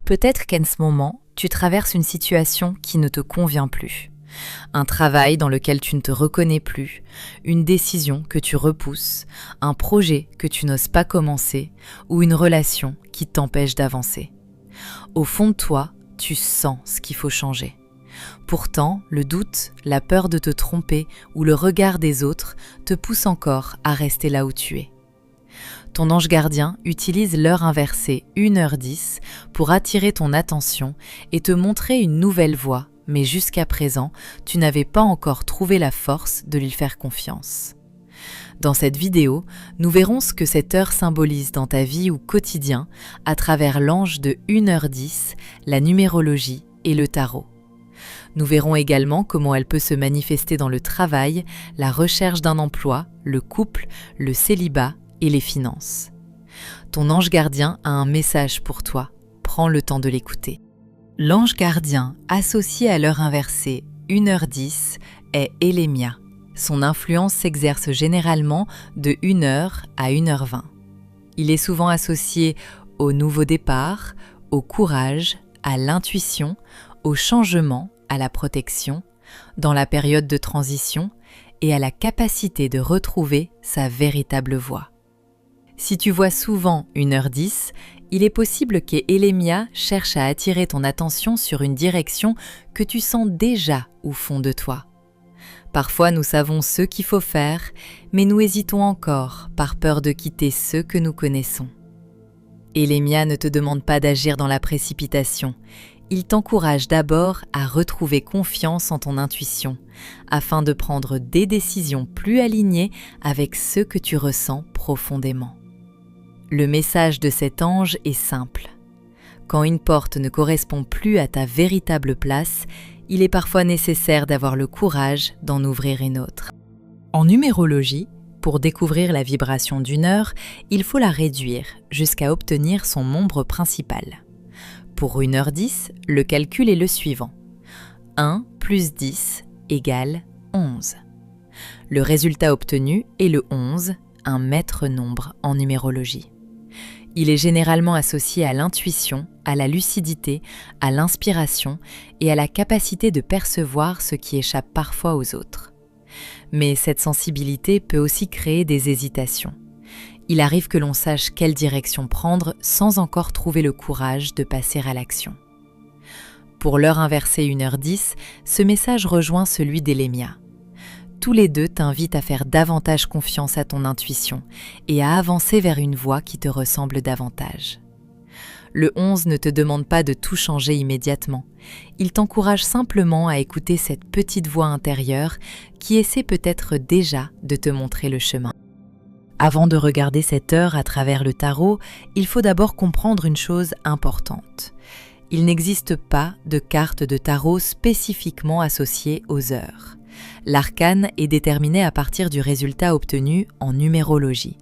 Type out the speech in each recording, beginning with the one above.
Peut-être qu'en ce moment, tu traverses une situation qui ne te convient plus. Un travail dans lequel tu ne te reconnais plus, une décision que tu repousses, un projet que tu n'oses pas commencer ou une relation qui t'empêche d'avancer. Au fond de toi, tu sens ce qu'il faut changer. Pourtant, le doute, la peur de te tromper ou le regard des autres te poussent encore à rester là où tu es. Ton ange gardien utilise l'heure inversée 1h10 pour attirer ton attention et te montrer une nouvelle voie, mais jusqu'à présent, tu n'avais pas encore trouvé la force de lui faire confiance. Dans cette vidéo, nous verrons ce que cette heure symbolise dans ta vie ou quotidien à travers l'ange de 1h10, la numérologie et le tarot. Nous verrons également comment elle peut se manifester dans le travail, la recherche d'un emploi, le couple, le célibat et les finances. Ton ange gardien a un message pour toi. Prends le temps de l'écouter. L'ange gardien associé à l'heure inversée 1h10 est Élémia. Son influence s'exerce généralement de 1h à 1h20. Il est souvent associé au nouveau départ, au courage, à l'intuition, au changement, à la protection, dans la période de transition et à la capacité de retrouver sa véritable voie. Si tu vois souvent 1h10, il est possible qu'Élémia cherche à attirer ton attention sur une direction que tu sens déjà au fond de toi. Parfois, nous savons ce qu'il faut faire, mais nous hésitons encore par peur de quitter ceux que nous connaissons. Élémia ne te demande pas d'agir dans la précipitation. Il t'encourage d'abord à retrouver confiance en ton intuition, afin de prendre des décisions plus alignées avec ce que tu ressens profondément. Le message de cet ange est simple. Quand une porte ne correspond plus à ta véritable place, il est parfois nécessaire d'avoir le courage d'en ouvrir une autre. En numérologie, pour découvrir la vibration d'une heure, il faut la réduire jusqu'à obtenir son nombre principal. Pour 1h10, le calcul est le suivant. 1 plus 10 égale 11. Le résultat obtenu est le 11, un maître nombre en numérologie. Il est généralement associé à l'intuition, à la lucidité, à l'inspiration et à la capacité de percevoir ce qui échappe parfois aux autres. Mais cette sensibilité peut aussi créer des hésitations. Il arrive que l'on sache quelle direction prendre sans encore trouver le courage de passer à l'action. Pour l'heure inversée 1h10, ce message rejoint celui d'Élémia. Tous les deux t'invitent à faire davantage confiance à ton intuition et à avancer vers une voie qui te ressemble davantage. Le 11 ne te demande pas de tout changer immédiatement. Il t'encourage simplement à écouter cette petite voix intérieure qui essaie peut-être déjà de te montrer le chemin. Avant de regarder cette heure à travers le tarot, il faut d'abord comprendre une chose importante. Il n'existe pas de carte de tarot spécifiquement associée aux heures. L'arcane est déterminé à partir du résultat obtenu en numérologie.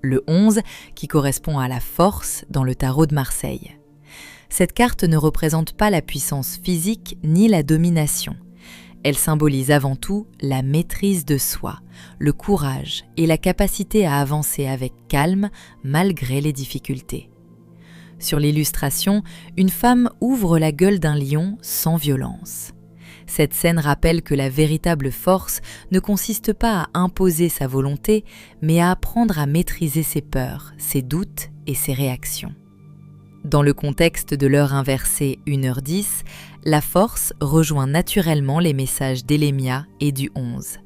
Le 11 qui correspond à la force dans le tarot de Marseille. Cette carte ne représente pas la puissance physique ni la domination. Elle symbolise avant tout la maîtrise de soi, le courage et la capacité à avancer avec calme malgré les difficultés. Sur l'illustration, une femme ouvre la gueule d'un lion sans violence. Cette scène rappelle que la véritable force ne consiste pas à imposer sa volonté, mais à apprendre à maîtriser ses peurs, ses doutes et ses réactions. Dans le contexte de l'heure inversée 1h10, la force rejoint naturellement les messages d'Élémia et du 11.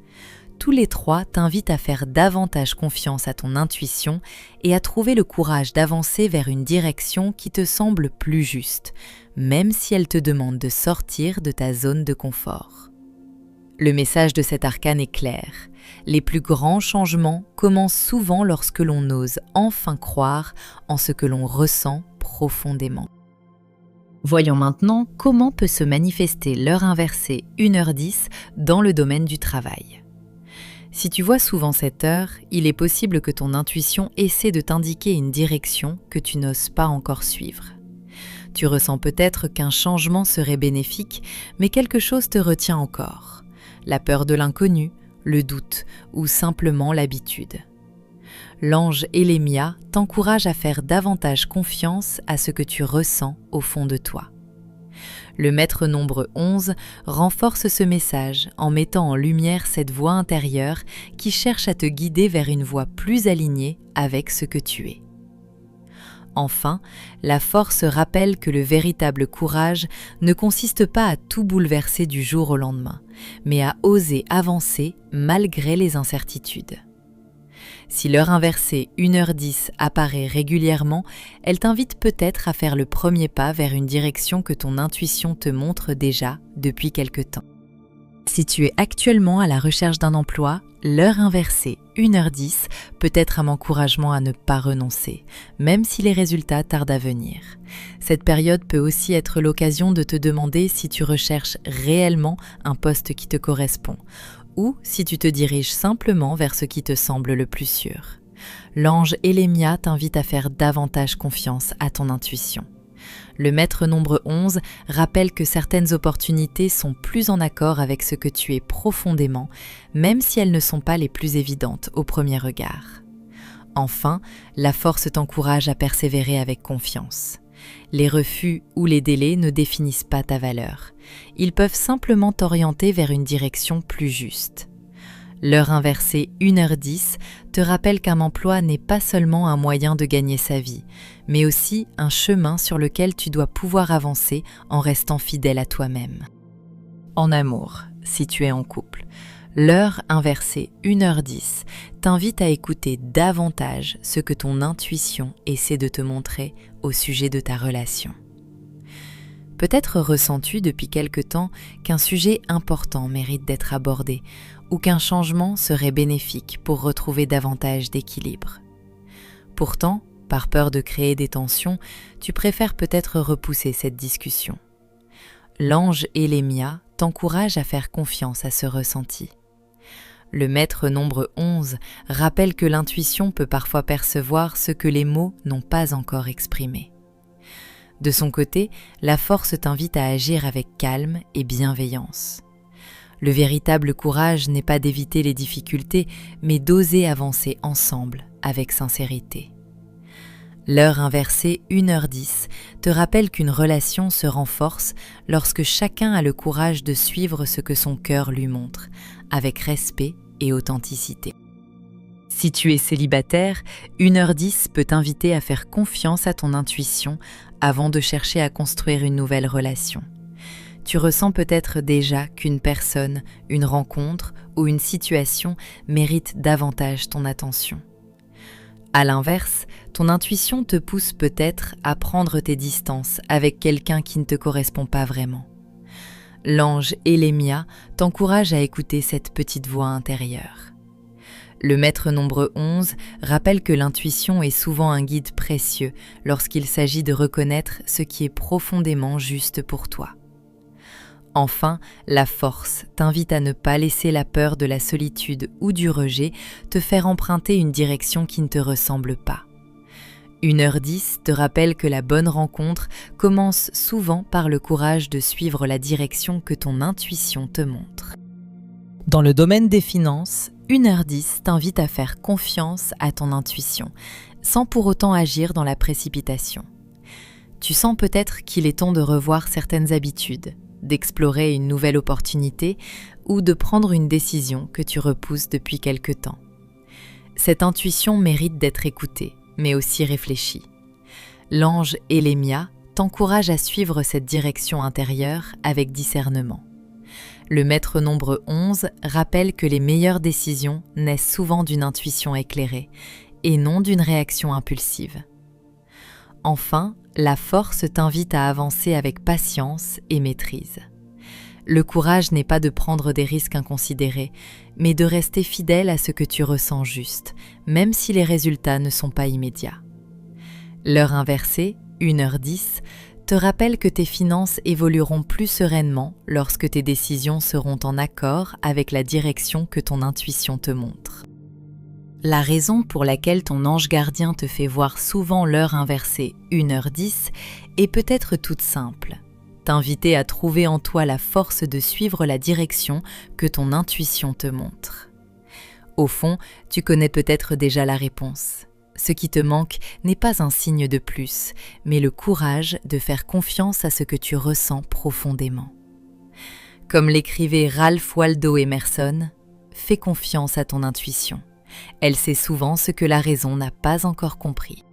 Tous les trois t'invitent à faire davantage confiance à ton intuition et à trouver le courage d'avancer vers une direction qui te semble plus juste, même si elle te demande de sortir de ta zone de confort. Le message de cet arcane est clair. Les plus grands changements commencent souvent lorsque l'on ose enfin croire en ce que l'on ressent profondément. Voyons maintenant comment peut se manifester l'heure inversée 1h10 dans le domaine du travail. Si tu vois souvent cette heure, il est possible que ton intuition essaie de t'indiquer une direction que tu n'oses pas encore suivre. Tu ressens peut-être qu'un changement serait bénéfique, mais quelque chose te retient encore. La peur de l'inconnu, le doute ou simplement l'habitude. L'ange Elémia t'encourage à faire davantage confiance à ce que tu ressens au fond de toi. Le maître nombre 11 renforce ce message en mettant en lumière cette voix intérieure qui cherche à te guider vers une voie plus alignée avec ce que tu es. Enfin, la force rappelle que le véritable courage ne consiste pas à tout bouleverser du jour au lendemain, mais à oser avancer malgré les incertitudes. Si l'heure inversée 1h10 apparaît régulièrement, elle t'invite peut-être à faire le premier pas vers une direction que ton intuition te montre déjà depuis quelque temps. Si tu es actuellement à la recherche d'un emploi, l'heure inversée 1h10 peut être un encouragement à ne pas renoncer, même si les résultats tardent à venir. Cette période peut aussi être l'occasion de te demander si tu recherches réellement un poste qui te correspond, ou si tu te diriges simplement vers ce qui te semble le plus sûr. L'ange Elémia t'invite à faire davantage confiance à ton intuition. Le maître nombre 11 rappelle que certaines opportunités sont plus en accord avec ce que tu es profondément, même si elles ne sont pas les plus évidentes au premier regard. Enfin, la force t'encourage à persévérer avec confiance. Les refus ou les délais ne définissent pas ta valeur. Ils peuvent simplement t'orienter vers une direction plus juste. L'heure inversée 1h10 te rappelle qu'un emploi n'est pas seulement un moyen de gagner sa vie, mais aussi un chemin sur lequel tu dois pouvoir avancer en restant fidèle à toi-même. En amour, si tu es en couple, l'heure inversée 1h10 t'invite à écouter davantage ce que ton intuition essaie de te montrer au sujet de ta relation. Peut-être ressens-tu depuis quelque temps qu'un sujet important mérite d'être abordé ou qu'un changement serait bénéfique pour retrouver davantage d'équilibre. Pourtant, par peur de créer des tensions, tu préfères peut-être repousser cette discussion. L'ange Elémia t'encourage à faire confiance à ce ressenti. Le maître nombre 11 rappelle que l'intuition peut parfois percevoir ce que les mots n'ont pas encore exprimé. De son côté, la force t'invite à agir avec calme et bienveillance. Le véritable courage n'est pas d'éviter les difficultés, mais d'oser avancer ensemble avec sincérité. L'heure inversée 1h10 te rappelle qu'une relation se renforce lorsque chacun a le courage de suivre ce que son cœur lui montre, avec respect et authenticité. Si tu es célibataire, 1h10 peut t'inviter à faire confiance à ton intuition avant de chercher à construire une nouvelle relation. Tu ressens peut-être déjà qu'une personne, une rencontre ou une situation mérite davantage ton attention. À l'inverse, ton intuition te pousse peut-être à prendre tes distances avec quelqu'un qui ne te correspond pas vraiment. L'ange Elémia t'encourage à écouter cette petite voix intérieure. Le maître nombre 11 rappelle que l'intuition est souvent un guide précieux lorsqu'il s'agit de reconnaître ce qui est profondément juste pour toi. Enfin, la force t'invite à ne pas laisser la peur de la solitude ou du rejet te faire emprunter une direction qui ne te ressemble pas. 1h10 te rappelle que la bonne rencontre commence souvent par le courage de suivre la direction que ton intuition te montre. Dans le domaine des finances, 1h10 t'invite à faire confiance à ton intuition, sans pour autant agir dans la précipitation. Tu sens peut-être qu'il est temps de revoir certaines habitudes, d'explorer une nouvelle opportunité ou de prendre une décision que tu repousses depuis quelque temps. Cette intuition mérite d'être écoutée, mais aussi réfléchie. L'ange Elémia t'encourage à suivre cette direction intérieure avec discernement. Le maître nombre 11 rappelle que les meilleures décisions naissent souvent d'une intuition éclairée et non d'une réaction impulsive. Enfin, la force t'invite à avancer avec patience et maîtrise. Le courage n'est pas de prendre des risques inconsidérés, mais de rester fidèle à ce que tu ressens juste, même si les résultats ne sont pas immédiats. L'heure inversée, 1h10, te rappelle que tes finances évolueront plus sereinement lorsque tes décisions seront en accord avec la direction que ton intuition te montre. La raison pour laquelle ton ange gardien te fait voir souvent l'heure inversée 1h10 est peut-être toute simple. T'inviter à trouver en toi la force de suivre la direction que ton intuition te montre. Au fond, tu connais peut-être déjà la réponse. Ce qui te manque n'est pas un signe de plus, mais le courage de faire confiance à ce que tu ressens profondément. Comme l'écrivait Ralph Waldo Emerson, fais confiance à ton intuition. Elle sait souvent ce que la raison n'a pas encore compris.